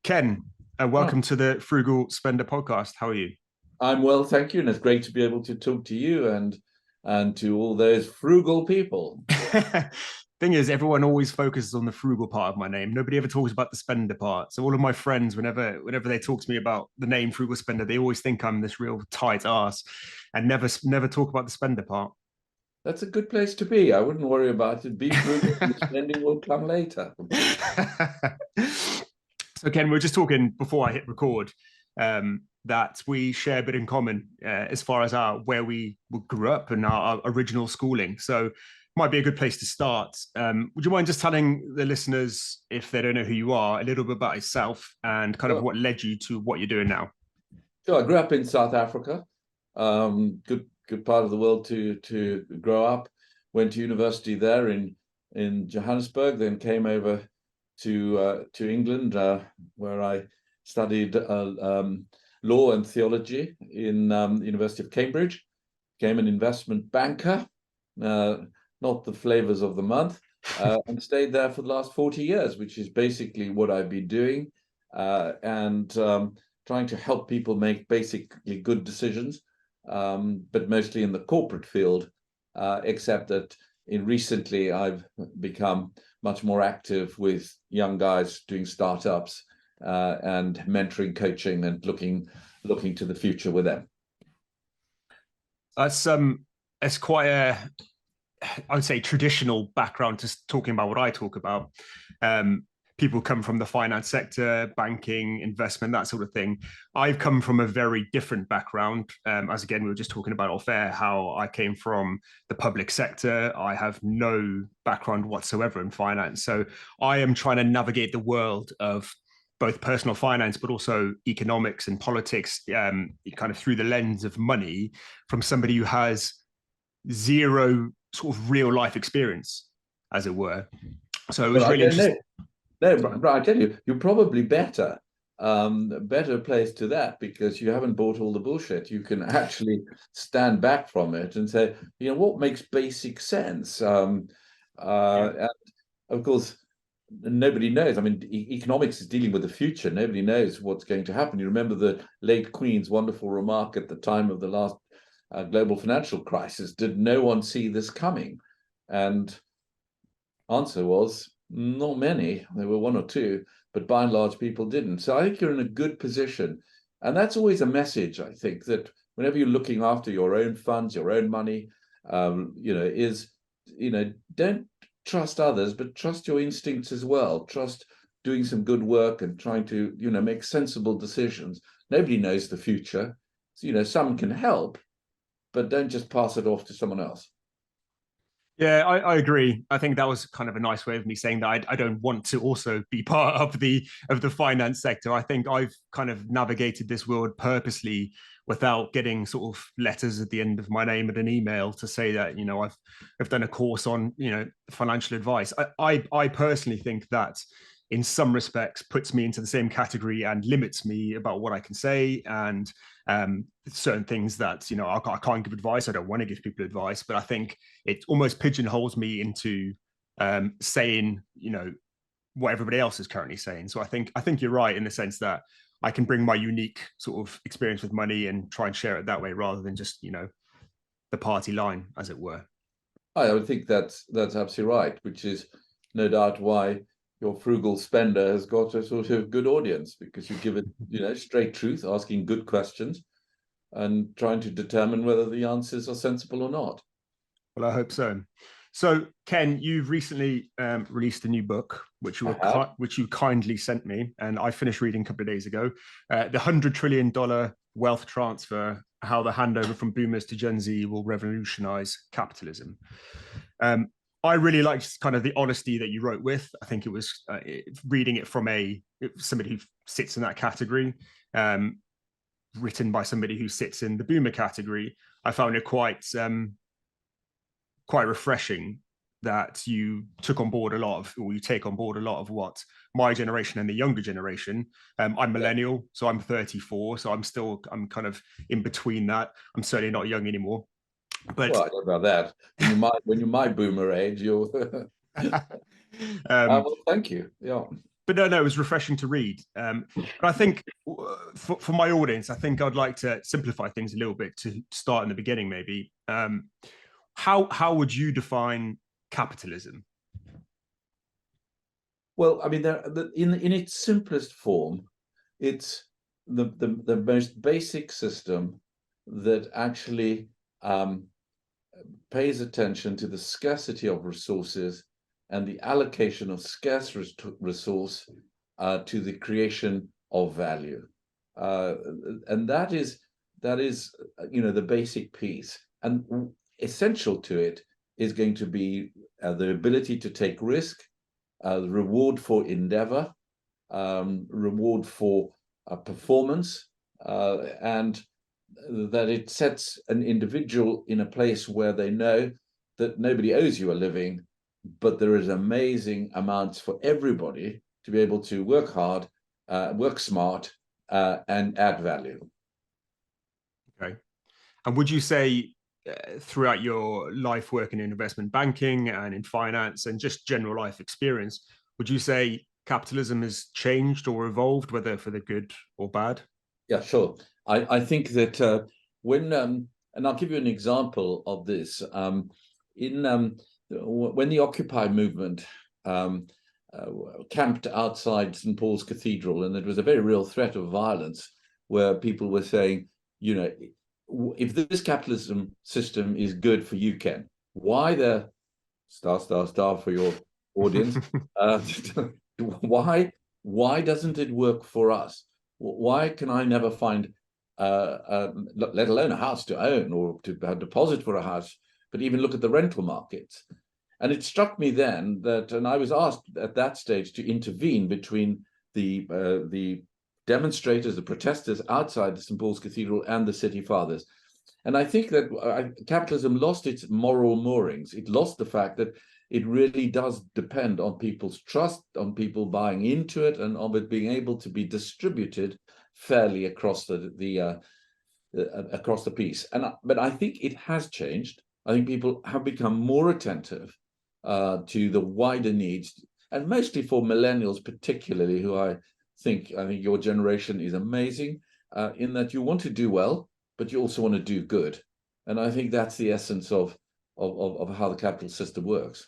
Ken, Oh, welcome to the Frugal Spender podcast. How are you? I'm well, thank you, and it's great to be able to talk to you and to all those frugal people. Thing is, everyone always focuses on the frugal part of my name. Nobody ever talks about the spender part. So all of my friends, whenever they talk to me about the name Frugal Spender, they always think I'm this real tight ass, and never talk about the spender part. That's a good place to be. I wouldn't worry about it. Be frugal, and the spending will come later. So Ken, we were just talking before I hit record that we share a bit in common as far as our where we grew up and our original schooling. So might be a good place to start. Would you mind just telling the listeners, if they don't know who you are, a little bit about yourself and kind of Sure. what led you to what you're doing now? Sure. I grew up in South Africa. Good part of the world to grow up. Went to university there in Johannesburg, then came over to England, where I studied law and theology in the University of Cambridge. Became an investment banker, uh, not the flavors of the month, and stayed there for the last 40 years, which is basically what I've been doing, and trying to help people make basically good decisions, but mostly in the corporate field, except that recently I've become much more active with young guys doing startups and mentoring, coaching, and looking to the future with them. It's quite I would say traditional background to talking about what I talk about. Um, People come from the finance sector, banking, investment, that sort of thing. I've come from a very different background. As again, we were just talking about off air, how I came from the public sector. I have no background whatsoever in finance. So I am trying to navigate the world of both personal finance, but also economics and politics, kind of through the lens of money from somebody who has zero sort of real life experience, as it were. So it was Well, I really don't know. interesting. No, but I tell you, you're probably better placed to that because you haven't bought all the bullshit. You can actually stand back from it and say, what makes basic sense? Yeah. And of course, nobody knows. I mean, economics is dealing with the future. Nobody knows what's going to happen. You remember the late Queen's wonderful remark at the time of the last global financial crisis: did no one see this coming? And answer was not many. There were one or two, but by and large, people didn't. So I think you're in a good position. And that's always a message, I think, that whenever you're looking after your own funds, your own money, don't trust others, but trust your instincts as well. Trust doing some good work and trying to, make sensible decisions. Nobody knows the future. So, some can help, but don't just pass it off to someone else. Yeah, I agree. I think that was kind of a nice way of me saying that I don't want to also be part of the finance sector. I think I've kind of navigated this world purposely without getting sort of letters at the end of my name and an email to say that I've done a course on financial advice. I personally think that in some respects puts me into the same category and limits me about what I can say and certain things that I can't give advice. I don't want to give people advice, but I think it almost pigeonholes me into saying what everybody else is currently saying. So I think you're right in the sense that I can bring my unique sort of experience with money and try and share it that way rather than just the party line, as it were. I would think that's absolutely right, which is no doubt why your frugal spender has got a sort of good audience, because you give it, straight truth, asking good questions and trying to determine whether the answers are sensible or not. Well, I hope so. So, Ken, you've recently released a new book, I have. which you kindly sent me, and I finished reading a couple of days ago. The $100 trillion wealth transfer: how the handover from boomers to Gen Z will revolutionize capitalism. I really liked kind of the honesty that you wrote with. I think it was reading it from somebody who sits in that category, written by somebody who sits in the boomer category. I found it quite refreshing that you took on board or you take on board a lot of what my generation and the younger generation. I'm Yeah. millennial, so I'm 34, so I'm kind of in between that. I'm certainly not young anymore, but Well, I don't know about that. When you're my boomer age, you're. um, Well, thank you. Yeah. but no, it was refreshing to read. But I think for my audience, I think I'd like to simplify things a little bit to start in the beginning, maybe. How would you define capitalism? Well, I mean, in its simplest form, it's the most basic system that actually pays attention to the scarcity of resources and the allocation of scarce resource to the creation of value, and that is the basic piece. And essential to it is going to be the ability to take risk, the reward for endeavor, reward for performance, and that it sets an individual in a place where they know that nobody owes you a living, but there is amazing amounts for everybody to be able to work hard, work smart, and add value. Okay. And would you say throughout your life working in investment banking and in finance and just general life experience, would you say capitalism has changed or evolved, whether for the good or bad? Yeah, sure. I think that when and I'll give you an example of this. When the Occupy movement camped outside St. Paul's Cathedral, and it was a very real threat of violence, where people were saying, if this capitalism system is good for you, Ken, why the star for your audience? Why doesn't it work for us? Why can I never find, let alone a house to own or to have deposit for a house, but even look at the rental markets? And it struck me then that, and I was asked at that stage to intervene between the demonstrators, the protesters outside the St. Paul's Cathedral and the city fathers. And I think that capitalism lost its moral moorings. It lost the fact that it really does depend on people's trust, on people buying into it, and on it being able to be distributed fairly across the piece. But I think it has changed. I think people have become more attentive to the wider needs, and mostly for millennials, particularly, who I think your generation is amazing in that you want to do well, but you also want to do good. And I think that's the essence of how the capital system works.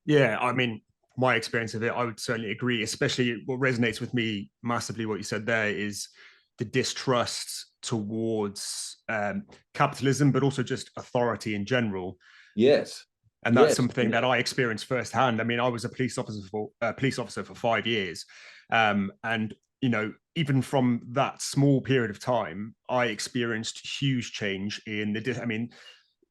Yeah, I mean, my experience of it, I would certainly agree. Especially what resonates with me massively, what you said there, is the distrust towards capitalism, but also just authority in general. Yes. And that's something that I experienced firsthand. I mean, I was a police officer for 5 years, and even from that small period of time, I experienced huge change in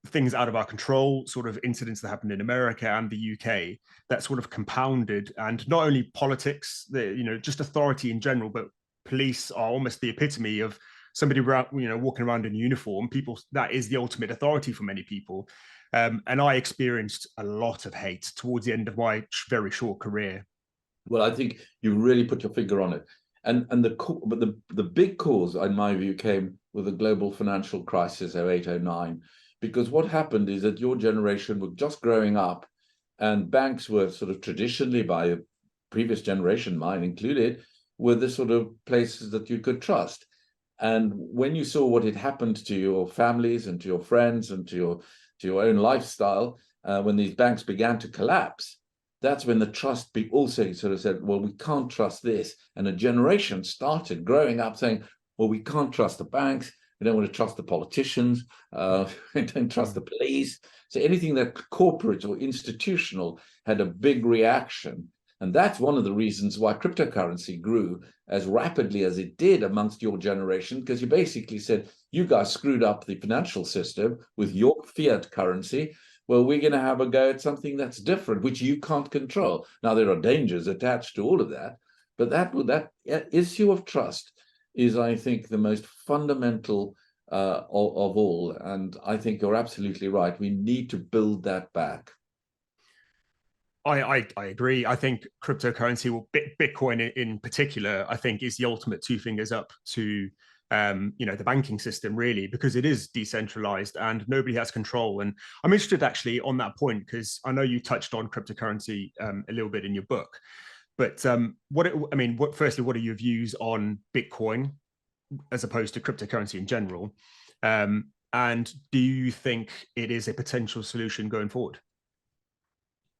things out of our control, sort of incidents that happened in America and the UK that sort of compounded, and not only politics, just authority in general, but police are almost the epitome of somebody walking around in uniform. People, that is the ultimate authority for many people. And I experienced a lot of hate towards the end of my very short career. Well, I think you really put your finger on it. And the big cause, in my view, came with the global financial crisis, 08, 09. Because what happened is that your generation was just growing up, and banks were sort of traditionally, by a previous generation, mine included, were the sort of places that you could trust. And when you saw what had happened to your families and to your friends and to your own lifestyle, when these banks began to collapse, that's when the trust also sort of said, well, we can't trust this. And a generation started growing up saying, well, we can't trust the banks. We don't want to trust the politicians. We don't trust the police. So anything that corporate or institutional had a big reaction. And that's one of the reasons why cryptocurrency grew as rapidly as it did amongst your generation, because you basically said, you guys screwed up the financial system with your fiat currency. Well, we're going to have a go at something that's different, which you can't control. Now, there are dangers attached to all of that, but that issue of trust is, I think, the most fundamental of all. And I think you're absolutely right. We need to build that back. I agree. I think cryptocurrency, or Bitcoin in particular, I think is the ultimate two fingers up to the banking system, really, because it is decentralized and nobody has control. And I'm interested actually on that point, because I know you touched on cryptocurrency a little bit in your book. But firstly, what are your views on Bitcoin as opposed to cryptocurrency in general? And do you think it is a potential solution going forward?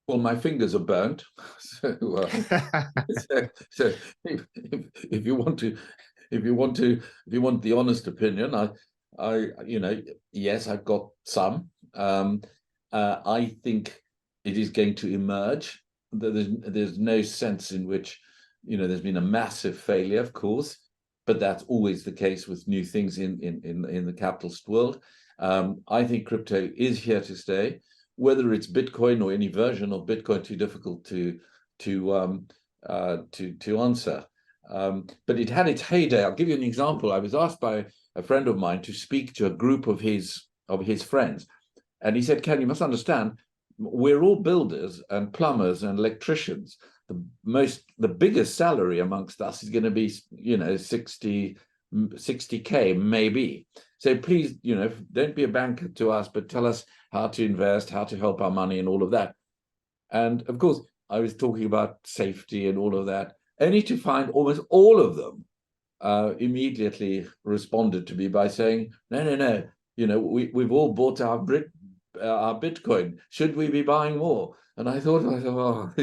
Well, my fingers are burnt, so if you want to, if you want the honest opinion, yes, I've got some. I think it is going to emerge. There's no sense in which, there's been a massive failure, of course, but that's always the case with new things in the capitalist world. I think crypto is here to stay. Whether it's Bitcoin or any version of Bitcoin, too difficult to answer. But it had its heyday. I'll give you an example. I was asked by a friend of mine to speak to a group of his friends, and he said, "Ken, you must understand, we're all builders and plumbers and electricians. The biggest salary amongst us is going to be 60K maybe. So please, don't be a banker to us, but tell us how to invest, how to help our money and all of that." And of course, I was talking about safety and all of that, only to find almost all of them immediately responded to me by saying, no, we've all bought our Bitcoin. Should we be buying more? And I thought, I'll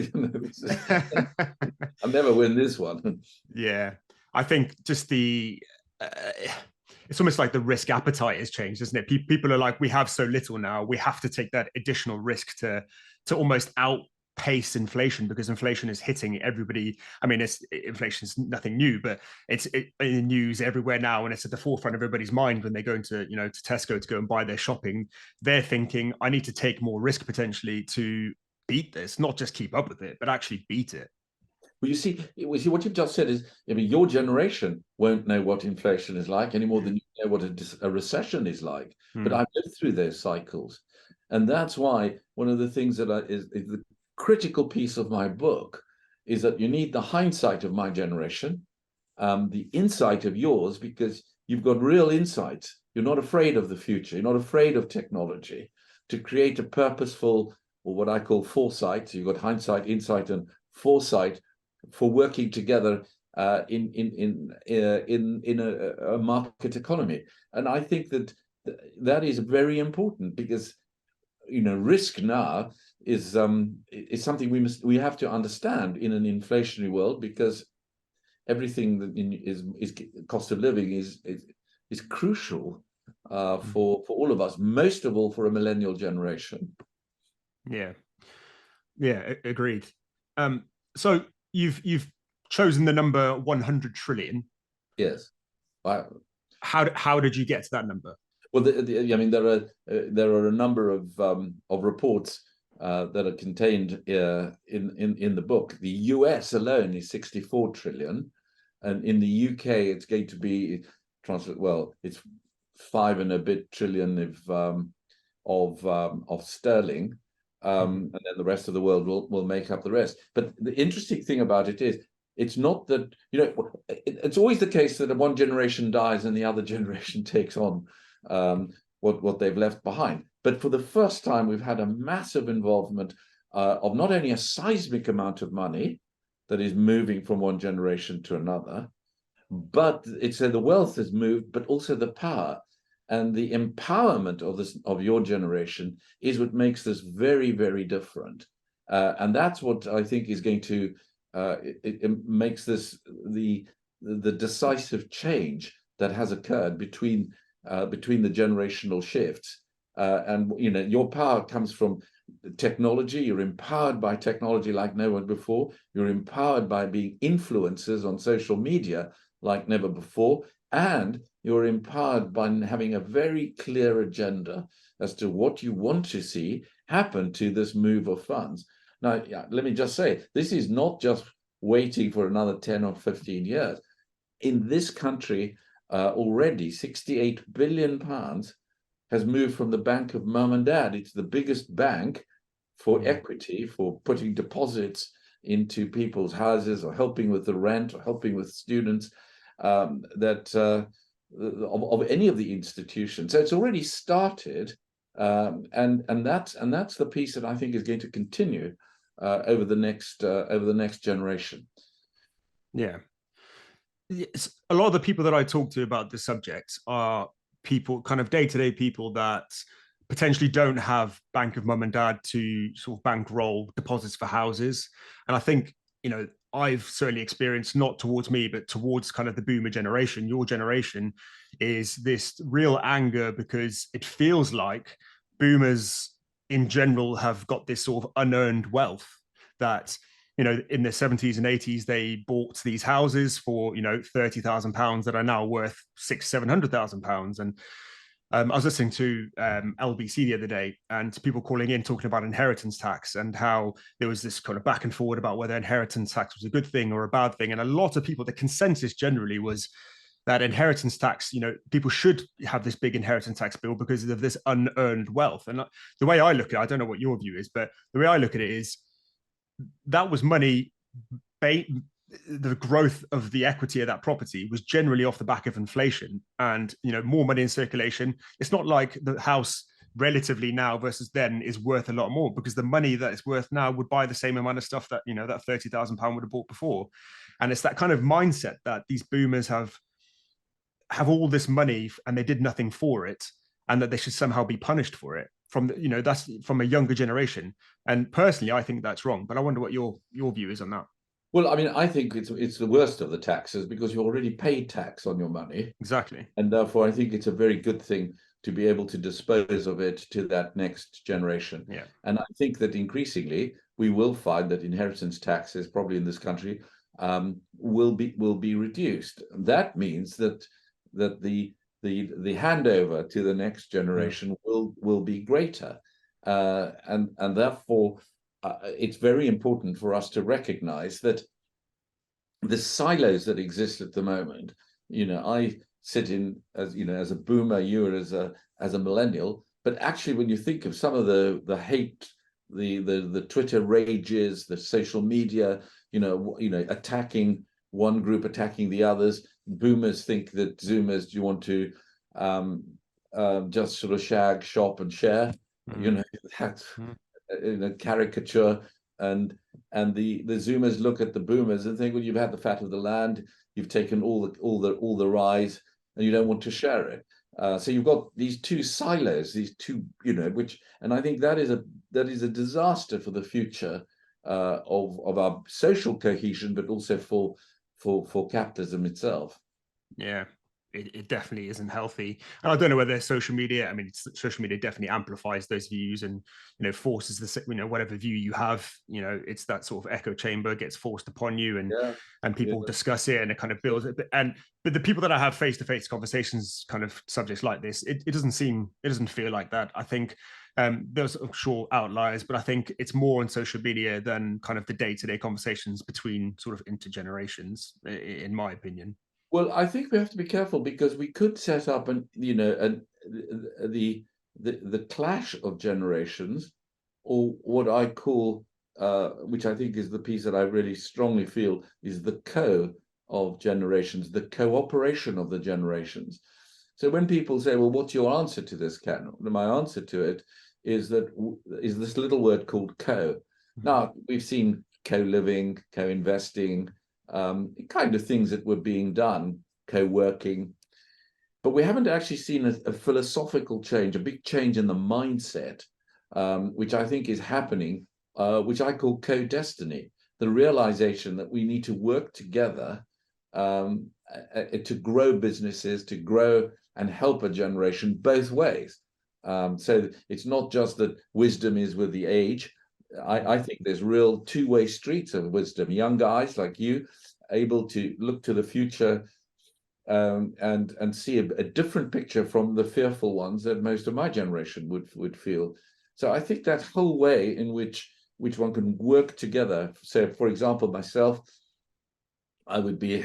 never win this one. Yeah, I think just it's almost like the risk appetite has changed, isn't it? People are like, we have so little now, we have to take that additional risk to almost outpace inflation, because inflation is hitting everybody. I mean, inflation is nothing new, but it's in the news everywhere now, and it's at the forefront of everybody's mind when they go into to Tesco to go and buy their shopping. They're thinking, I need to take more risk potentially to beat this, not just keep up with it, but actually beat it. Well, you see, what you've just said is, your generation won't know what inflation is like any more than you know what a recession is like. But I've lived through those cycles. And that's why one of the things that is the critical piece of my book is that you need the hindsight of my generation, the insight of yours, because you've got real insights. You're not afraid of the future. You're not afraid of technology. To create a purposeful, or what I call foresight, so you've got hindsight, insight, and foresight, for working together in a market economy. And I think that is very important, because risk now is something we have to understand in an inflationary world, because everything that is cost of living is crucial for all of us, most of all for a millennial generation. Yeah, agreed. So you've chosen the number 100 trillion. Yes. How did you get to that number? Well, there are a number of reports that are contained in the book. The US alone is 64 trillion, and in the UK it's going to be it's 5 and a bit trillion of sterling. And then the rest of the world will make up the rest. But the interesting thing about it is, it's not that, it's always the case that one generation dies and the other generation takes on what they've left behind. But for the first time, we've had a massive involvement of not only a seismic amount of money that is moving from one generation to another, but the wealth has moved, but also the power. And the empowerment of your generation is what makes this very, very different. And that's what I think is going to it makes this the decisive change that has occurred between the generational shifts. And your power comes from technology. You're empowered by technology like no one before. You're empowered by being influencers on social media like never before. And you're empowered by having a very clear agenda as to what you want to see happen to this move of funds. Now, let me just say, this is not just waiting for another 10 or 15 years. In this country, already 68 billion pounds has moved from the bank of mum and dad. It's the biggest bank for equity, for putting deposits into people's houses, or helping with the rent, or helping with students, of any of the institutions. So it's already started, and that's the piece that I think is going to continue. over the next generation. Yeah. A lot of the people that I talk to about this subject are people, kind of day-to-day people that potentially don't have Bank of Mum and Dad to sort of bankroll deposits for houses. And I think, I've certainly experienced, not towards me, but towards kind of the boomer generation, your generation, is this real anger because it feels like boomers in general have got this sort of unearned wealth that, in the 70s and 80s, they bought these houses for, £30,000 that are now worth £600,000-700,000. And I was listening to LBC the other day, and people calling in talking about inheritance tax and how there was this kind of back and forward about whether inheritance tax was a good thing or a bad thing. And a lot of people, the consensus generally was that inheritance tax, people should have this big inheritance tax bill because of this unearned wealth. And the way I look at it, I don't know what your view is, but the way I look at it is that was money. The growth of the equity of that property was generally off the back of inflation and more money in circulation. It's not like the house relatively now versus then is worth a lot more, because the money that it's worth now would buy the same amount of stuff that that £30,000 would have bought before. And it's that kind of mindset that these boomers have all this money and they did nothing for it, and that they should somehow be punished for it from that's from a younger generation. And personally, I think that's wrong, but I wonder what your view is on that. Well, I mean, I think it's the worst of the taxes, because you already paid tax on your money. Exactly. And therefore, I think it's a very good thing to be able to dispose of it to that next generation. Yeah. And I think that increasingly we will find that inheritance taxes, probably in this country, will be reduced. That means that the handover to the next generation will be greater, and therefore it's very important for us to recognize that the silos that exist at the moment. I sit in as a boomer, you are as a millennial, but actually when you think of some of the hate, the Twitter rages, the social media, attacking one group, attacking the others. Boomers think that Zoomers, you want to just sort of shag, shop, and share. That's caricature. And the Zoomers look at the boomers and think, well, you've had the fat of the land, you've taken all the rise, and you don't want to share it. So you've got these two silos, these two, and I think that is a disaster for the future of our social cohesion, but also for capitalism itself. Yeah, it definitely isn't healthy. And I don't know whether social media, social media definitely amplifies those views and, forces the, whatever view you have, it's that sort of echo chamber gets forced upon you, and people discuss it, and it kind of builds it. But the people that I have face-to-face conversations, kind of subjects like this, it doesn't feel like that. I think there's, I'm sure, outliers, but I think it's more on social media than kind of the day-to-day conversations between sort of intergenerations, in my opinion. Well, I think we have to be careful, because we could set up the clash of generations, or what I call, which I think is the piece that I really strongly feel is the of generations, the cooperation of the generations. So when people say, well, what's your answer to this, Ken? My answer to it is this little word called co. Now, we've seen co-living, co-investing, kind of things that were being done, co-working, but we haven't actually seen a philosophical change, a big change in the mindset, which I think is happening, which I call co-destiny, the realization that we need to work together to grow businesses, to grow and help a generation both ways. So it's not just that wisdom is with the age. I think there's real two-way streets of wisdom. Young guys like you, able to look to the future and see a different picture from the fearful ones that most of my generation would feel. So I think that whole way in which one can work together. So, for example, myself, I would be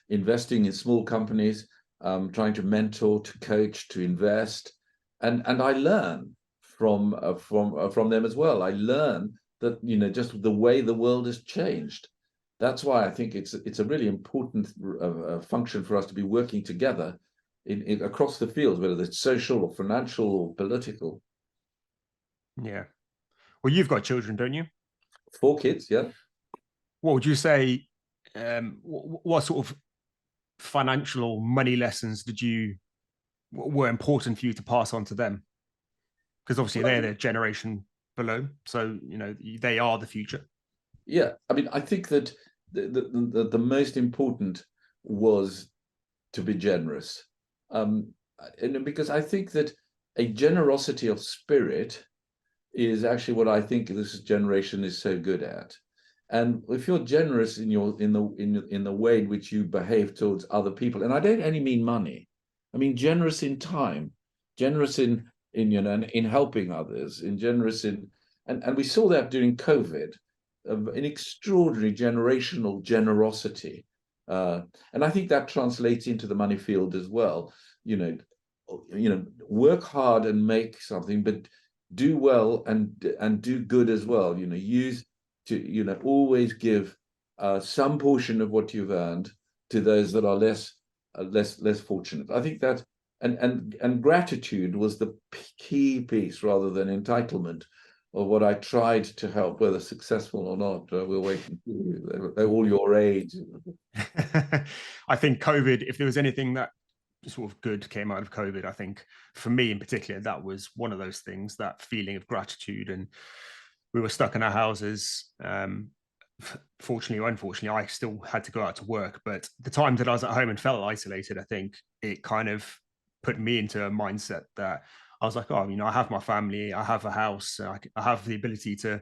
investing in small companies, trying to mentor, to coach, to invest, and I learn from them as well. I learn that just the way the world has changed. That's why I think it's a really important function for us to be working together in across the fields, whether it's social or financial or political. Yeah. Well, you've got children, don't you? 4 kids, yeah. What would you say? What sort of financial or money lessons were important for you to pass on to them? Because obviously Well, they're the generation below, so they are the future. yeah, I mean, I think that the most important was to be generous, and because I think that a generosity of spirit is actually what I think this generation is so good at. And if you're generous in the way in which you behave towards other people, and I don't only mean money, I mean generous in time, generous in helping others, in generous in and we saw that during COVID, an extraordinary generational generosity, and I think that translates into the money field as well. Work hard and make something, but do well and do good as well. Use to always give some portion of what you've earned to those that are less fortunate. I think that and gratitude was the key piece rather than entitlement of what I tried to help, whether successful or not. We're waiting for you. They're all your age. I think COVID, if there was anything that sort of good came out of COVID, I think for me in particular, that was one of those things, that feeling of gratitude. And we were stuck in our houses. Fortunately or unfortunately, I still had to go out to work. But the times that I was at home and felt isolated, I think it kind of put me into a mindset that I was like, oh, I have my family, I have a house, I have the ability to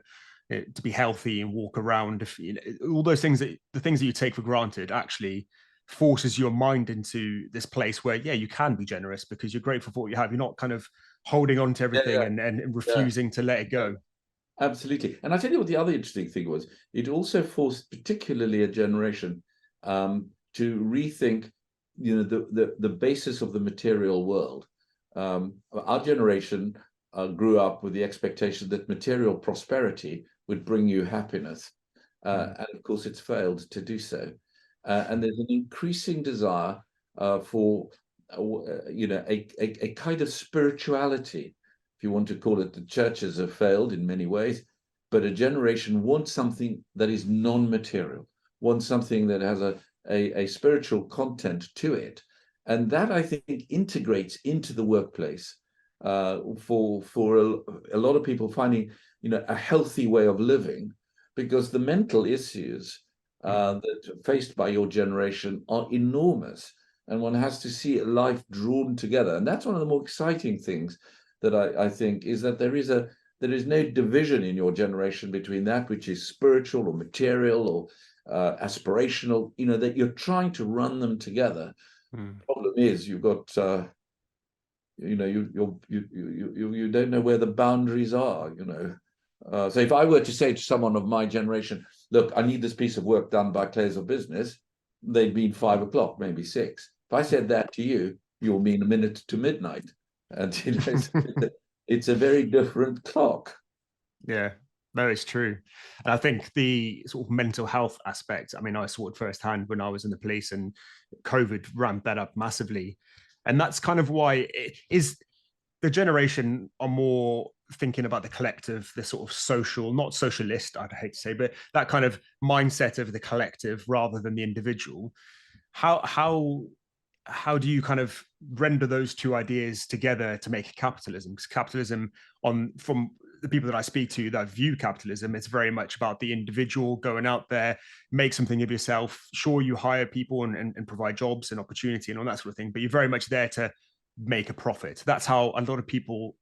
be healthy and walk around. If all those things, the things that you take for granted actually forces your mind into this place where, yeah, you can be generous because you're grateful for what you have. You're not kind of holding on to everything and refusing to let it go. Absolutely. And I tell you what, the other interesting thing was, it also forced particularly a generation to rethink, the basis of the material world. Our generation grew up with the expectation that material prosperity would bring you happiness. And of course, it's failed to do so. And there's an increasing desire for, a kind of spirituality, if you want to call it. The churches have failed in many ways, but a generation wants something that is non-material, wants something that has a spiritual content to it. And that, I think, integrates into the workplace for a lot of people finding, a healthy way of living, because the mental issues that are faced by your generation are enormous, and one has to see life drawn together. And that's one of the more exciting things that I think is that there is no division in your generation between that which is spiritual or material or aspirational, that you're trying to run them together. Problem is, you've got you don't know where the boundaries are. So if I were to say to someone of my generation, look, I need this piece of work done by close of business, they'd mean 5 o'clock, maybe 6. If I said that to you, you'll mean a minute to midnight. And it's a very different clock. Yeah, no, it's true. And I think the sort of mental health aspect, I saw it firsthand when I was in the police, and COVID ramped that up massively. And that's kind of why it is the generation are more thinking about the collective, the sort of social, not socialist, I'd hate to say, but that kind of mindset of the collective rather than the individual. How do you kind of render those two ideas together to make capitalism? Because capitalism, from the people that I speak to that view capitalism, it's very much about the individual going out there, make something of yourself. Sure, you hire people and provide jobs and opportunity and all that sort of thing, but you're very much there to make a profit. That's how a lot of people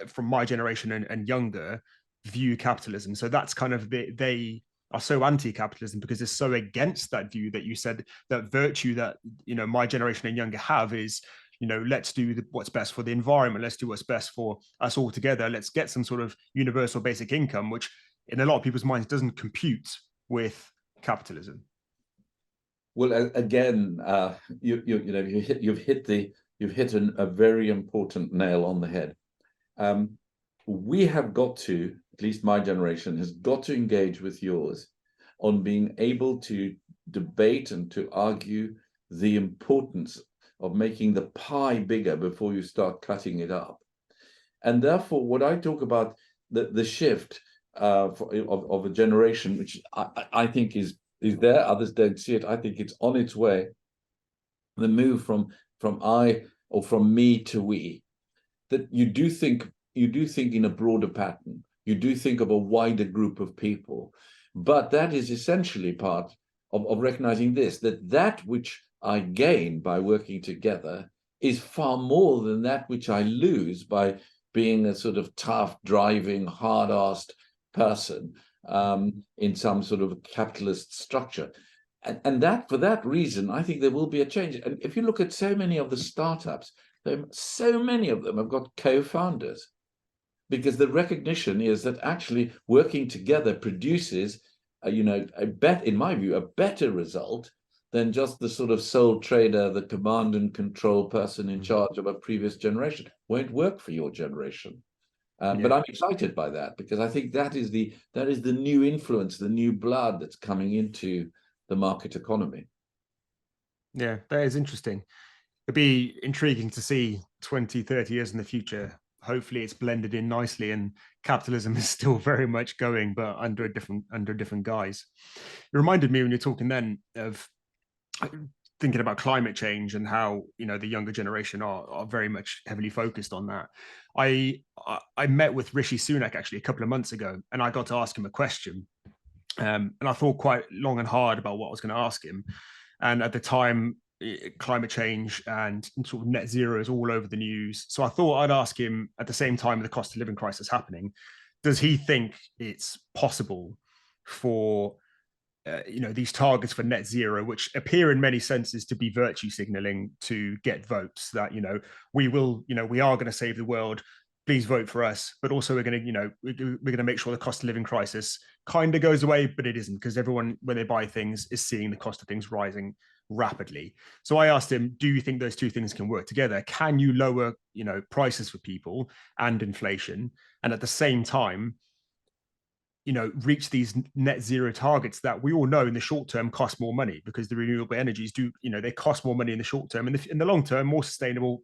from my generation and younger view capitalism. So that's kind of they are so anti-capitalism because they're so against that view that you said, that virtue that my generation and younger have is, let's do what's best for the environment, let's do what's best for us all together, let's get some sort of universal basic income, which in a lot of people's minds doesn't compute with capitalism. Well, again, you've hit a very important nail on the head. We have got to, at least my generation has got to engage with yours on being able to debate and to argue the importance of making the pie bigger before you start cutting it up. And therefore, what I talk about, the shift, of a generation, which I think is there. Others don't see it. I think it's on its way. The move from I or from me to we. That you do think in a broader pattern. You do think of a wider group of people, but that is essentially part of recognizing that which I gain by working together is far more than that which I lose by being a sort of tough, driving, hard-assed person in some sort of capitalist structure. And that, for that reason, I think there will be a change. And if you look at so many of the startups, so many of them have got co-founders, because the recognition is that actually working together produces, in my view, a better result than just the sort of sole trader, the command and control person in charge of a previous generation. Won't work for your generation. But I'm excited by that, because I think that is the new influence, the new blood that's coming into the market economy. Yeah, that is interesting. It'd be intriguing to see 20, 30 years in the future. Hopefully it's blended in nicely and capitalism is still very much going, but under a different guise. It reminded me when you're talking then of thinking about climate change and how, the younger generation are very much heavily focused on that. I met with Rishi Sunak actually a couple of months ago, and I got to ask him a question. And I thought quite long and hard about what I was going to ask him. And at the time, climate change and sort of net zero is all over the news. So I thought I'd ask him at the same time the cost of living crisis happening, does he think it's possible for these targets for net zero, which appear in many senses to be virtue signaling to get votes, that we are going to save the world, please vote for us, but also we're going to make sure the cost of living crisis kind of goes away, but it isn't, because everyone, when they buy things, is seeing the cost of things rising rapidly. So I asked him, do you think those two things can work together? Can you lower prices for people and inflation, and at the same time reach these net zero targets that we all know in the short term cost more money, because the renewable energies do, they cost more money in the short term, and in the long term, more sustainable,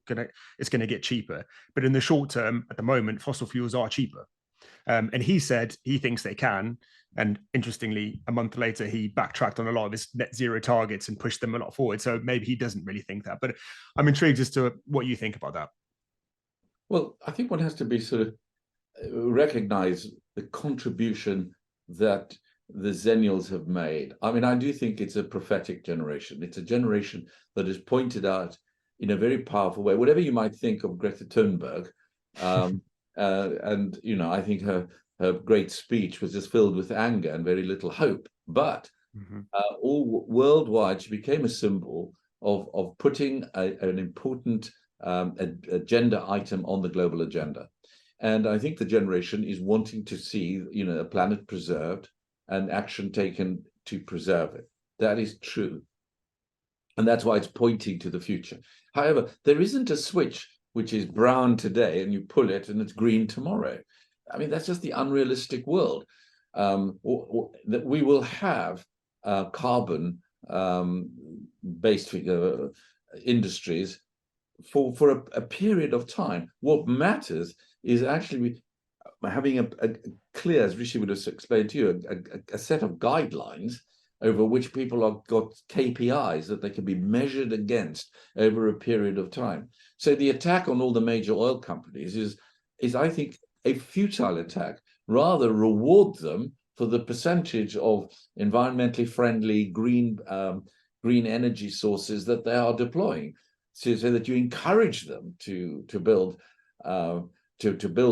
it's going to get cheaper. But in the short term, at the moment, fossil fuels are cheaper. And he said he thinks they can. And interestingly, a month later, he backtracked on a lot of his net zero targets and pushed them a lot forward. So maybe he doesn't really think that. But I'm intrigued as to what you think about that. Well, I think one has to be sort of recognize the contribution that the Zennials have made. I mean, I do think it's a prophetic generation. It's a generation that is pointed out in a very powerful way. Whatever you might think of Greta Thunberg, and I think her great speech was just filled with anger and very little hope. But all worldwide, she became a symbol of putting an important agenda item on the global agenda. And I think the generation is wanting to see, a planet preserved and action taken to preserve it. That is true. And that's why it's pointing to the future. However, there isn't a switch which is brown today and you pull it and it's green tomorrow. I mean, that's just the unrealistic world. That we will have carbon based industries for a period of time. What matters is actually having a clear, as Rishi would have explained to you, a set of guidelines over which people have got KPIs that they can be measured against over a period of time. So the attack on all the major oil companies is I think, a futile attack. Rather, reward them for the percentage of environmentally friendly green energy sources that they are deploying, so that you encourage them to build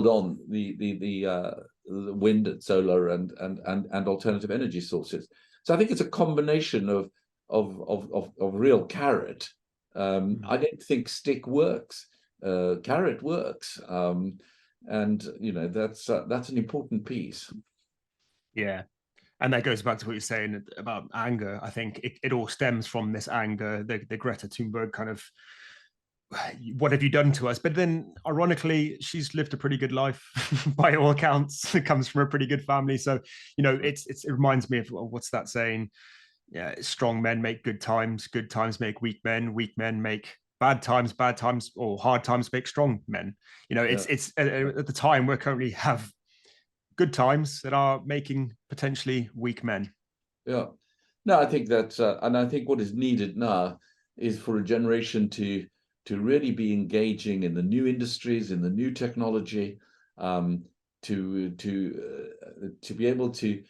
on the wind and solar and alternative energy sources. So I think it's a combination of real carrot. I don't think stick works. Carrot works, and that's an important piece. Yeah. And that goes back to what you're saying about anger. I think it all stems from this anger, the Greta Thunberg kind of, what have you done to us? But then, ironically, she's lived a pretty good life by all accounts. It comes from a pretty good family. So, it reminds me of, what's that saying? Yeah, strong men make good times make weak men make bad times, or hard times make strong men. It's at the time we currently have good times that are making potentially weak men. Yeah. No, I think that's, and I think what is needed now is for a generation to really be engaging in the new industries, in the new technology, to be able to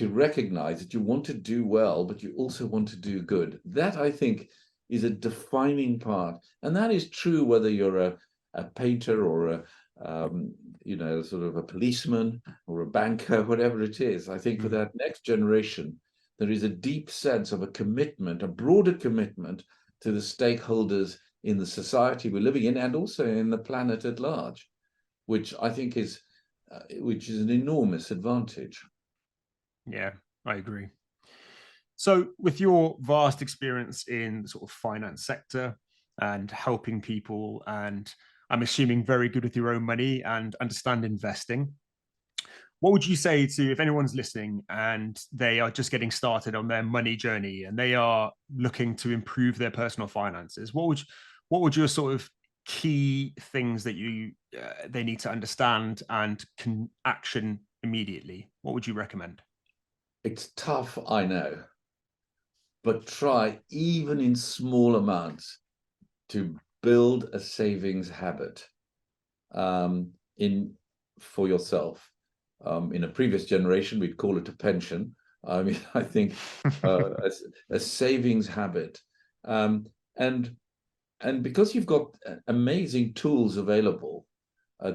recognize that you want to do well, but you also want to do good. That, I think, is a defining part, and that is true whether you're a painter or a sort of a policeman or a banker, whatever it is. I think for that next generation, there is a deep sense of a commitment, a broader commitment to the stakeholders in the society we're living in and also in the planet at large, which I think is an enormous advantage. Yeah, I agree. So, with your vast experience in the sort of finance sector and helping people, and I'm assuming very good with your own money and understand investing, what would you say to if anyone's listening and they are just getting started on their money journey and they are looking to improve their personal finances? What would your sort of key things that they need to understand and can action immediately? What would you recommend? It's tough, I know, but try even in small amounts to build a savings habit in for yourself. In a previous generation, we'd call it a pension. I mean, I think a savings habit, and because you've got amazing tools available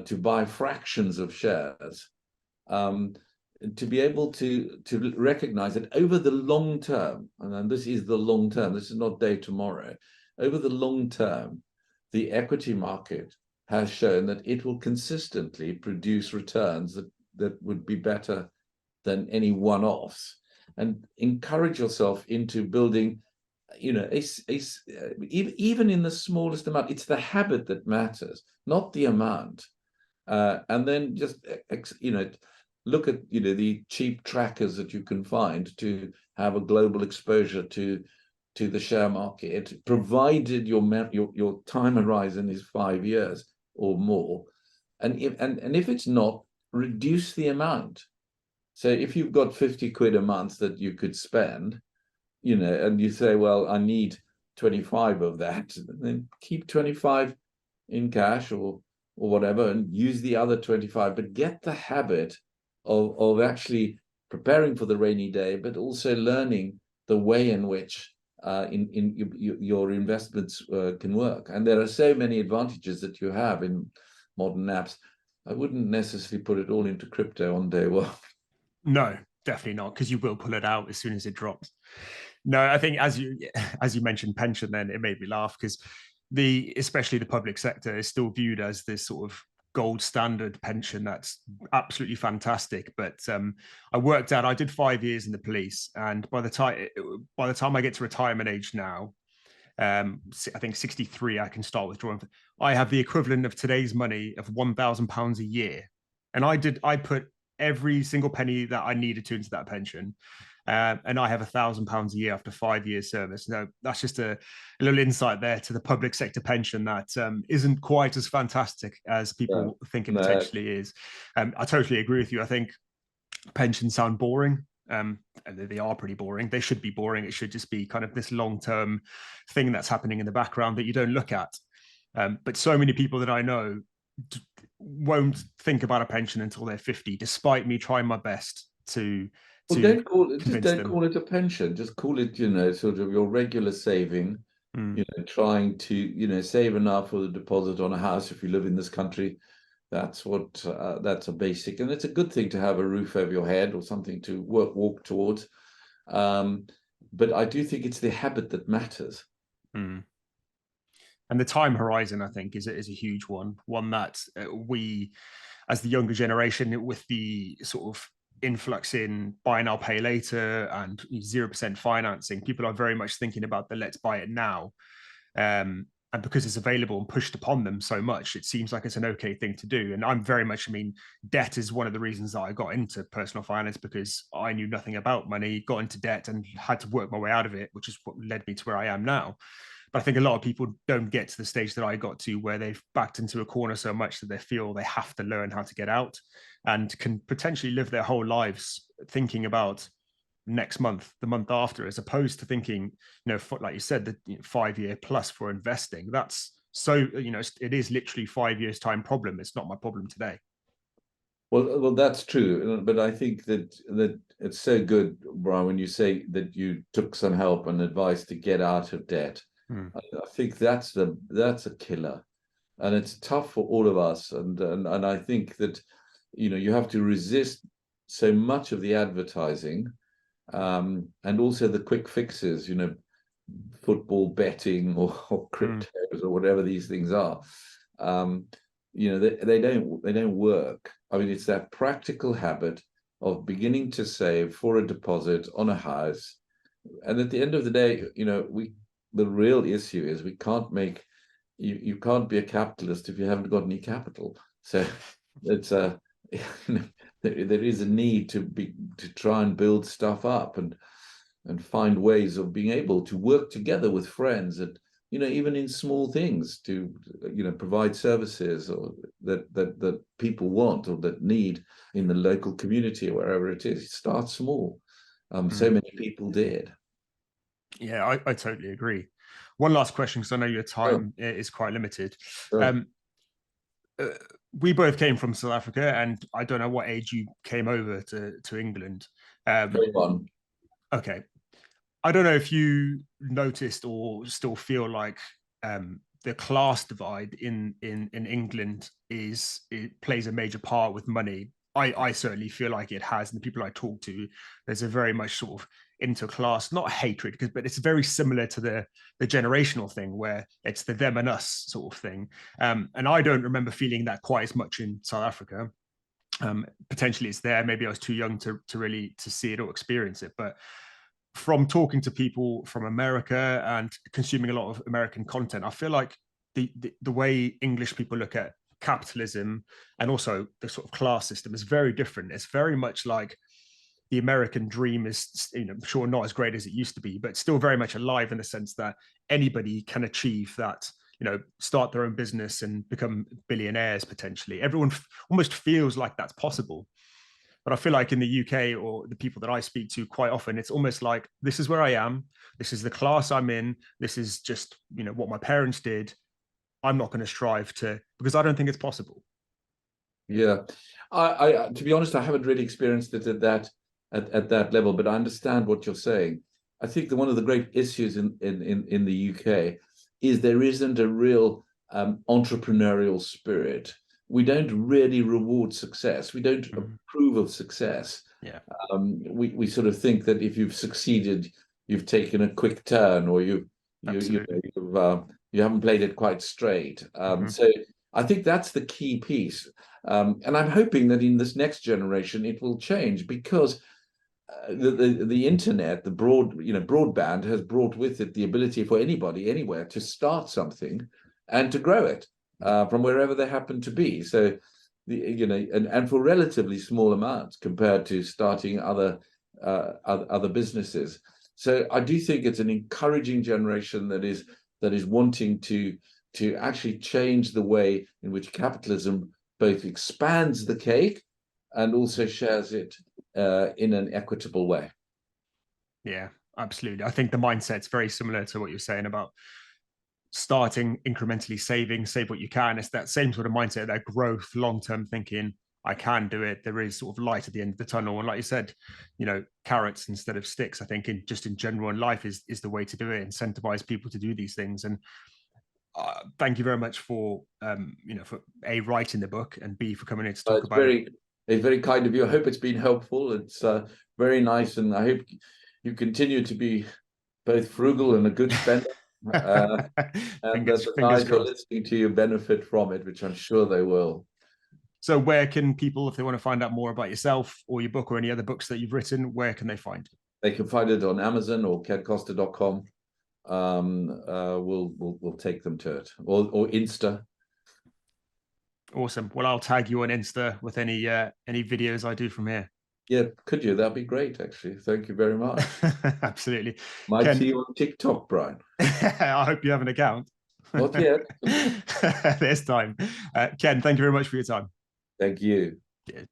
to buy fractions of shares, to be able to recognize that over the long term, and this is the long term, this is not day tomorrow, over the long term, the equity market has shown that it will consistently produce returns that would be better than any one-offs, and encourage yourself into building, even in the smallest amount. It's the habit that matters, not the amount. And then just, look at, the cheap trackers that you can find to have a global exposure to the share market, provided your time horizon is 5 years or more. And if it's not, reduce the amount. So if you've got 50 quid a month that you could spend, and you say, well, I need 25 of that, then keep 25 in cash or whatever, and use the other 25, but get the habit of actually preparing for the rainy day, but also learning the way in which your investments can work. And there are so many advantages that you have in modern apps. I wouldn't necessarily put it all into crypto on day one. No, definitely not, because you will pull it out as soon as it drops. No, I think as you mentioned pension, then it made me laugh because especially the public sector is still viewed as this sort of gold standard pension that's absolutely fantastic. But I did 5 years in the police, and by the time I get to retirement age now, I think 63, I can start withdrawing. I have the equivalent of today's money of £1,000 a year, and I put every single penny that I needed to into that pension. And I have £1,000 a year after 5 years service. No, that's just a little insight there to the public sector pension that isn't quite as fantastic as people think it potentially is. I totally agree with you. I think pensions sound boring. And they are pretty boring. They should be boring. It should just be kind of this long-term thing that's happening in the background that you don't look at. But so many people that I know won't think about a pension until they're 50, despite me trying my best to don't call it a pension. Just call it, sort of your regular saving. Trying to, save enough for the deposit on a house if you live in this country. That's a basic, and it's a good thing to have a roof over your head or something to walk towards. But I do think it's the habit that matters. And the time horizon, I think, is a huge one that we, as the younger generation, with the sort of influx in buy now, pay later and 0% financing, people are very much thinking about the let's buy it now. And because it's available and pushed upon them so much, it seems like it's an okay thing to do. And I'm very much, debt is one of the reasons that I got into personal finance, because I knew nothing about money, got into debt and had to work my way out of it, which is what led me to where I am now. But I think a lot of people don't get to the stage that I got to, where they've backed into a corner so much that they feel they have to learn how to get out. and can potentially live their whole lives thinking about next month, the month after, as opposed to thinking, like you said, the 5 year plus for investing. That's so, it is literally 5 years time problem. It's not my problem today. Well, that's true, but I think that it's so good, Brian, when you say that you took some help and advice to get out of debt. I think that's a killer, and it's tough for all of us. And I think that you have to resist so much of the advertising, and also the quick fixes, football betting or cryptos or whatever these things are. They don't work. I mean, it's that practical habit of beginning to save for a deposit on a house. And at the end of the day, the real issue is we can't make, you can't be a capitalist if you haven't got any capital. So it's there is a need to try and build stuff up and find ways of being able to work together with friends and, even in small things to, provide services or that people want or that need in the local community or wherever it is. Start small. So many people did. Yeah, I totally agree. One last question, because I know your time is quite limited. Sure. We both came from South Africa, and I don't know what age you came over to England. 21. Okay. I don't know if you noticed or still feel like the class divide in England it plays a major part with money. I certainly feel like it has, and the people I talk to, there's a very much sort of interclass, not hatred, but it's very similar to the generational thing where it's the them and us sort of thing. And I don't remember feeling that quite as much in South Africa. Potentially it's there. Maybe I was too young to really see it or experience it, but from talking to people from America and consuming a lot of American content, I feel like the way English people look at capitalism and also the sort of class system is very different. It's very much like the American dream is, sure, not as great as it used to be, but still very much alive in the sense that anybody can achieve that, start their own business and become billionaires potentially. Everyone almost feels like that's possible. But I feel like in the UK or the people that I speak to quite often, it's almost like, this is where I am. This is the class I'm in. This is just, what my parents did. I'm not going to strive to, because I don't think it's possible. Yeah. I to be honest, I haven't really experienced it at that level, but I understand what you're saying. I think that one of the great issues in the UK is there isn't a real entrepreneurial spirit. We don't really reward success. We don't approve of success. Yeah. We sort of think that if you've succeeded, you've taken a quick turn, or you haven't played it quite straight. So I think that's the key piece. And I'm hoping that in this next generation it will change, because the internet, the broadband has brought with it the ability for anybody anywhere to start something and to grow it from wherever they happen to be. So and for relatively small amounts compared to starting other businesses. So I do think it's an encouraging generation that is wanting to actually change the way in which capitalism both expands the cake and also shares it in an equitable way. Yeah, absolutely. I think the mindset's very similar to what you're saying about starting incrementally save what you can. It's that same sort of mindset, that growth, long-term thinking. I can do it. There is sort of light at the end of the tunnel. And like you said, carrots instead of sticks, I think in general in life is the way to do it. Incentivize people to do these things. And thank you very much for, for A, writing the book, and B, for coming in to talk about it. It's very kind of you. I hope it's been helpful. It's very nice. And I hope you continue to be both frugal and a good spender. And that the guys who are listening to you benefit from it, which I'm sure they will. So where can people, if they want to find out more about yourself or your book or any other books that you've written, where can they find it? They can find it on Amazon or kencosta.com. We'll take them to it, or Insta. Awesome. Well, I'll tag you on Insta with any videos I do from here. Yeah, could you? That'd be great, actually. Thank you very much. Absolutely. Might see you on TikTok, Brian. I hope you have an account. Not yet. There's time. Ken, thank you very much for your time. Thank you. Cheers.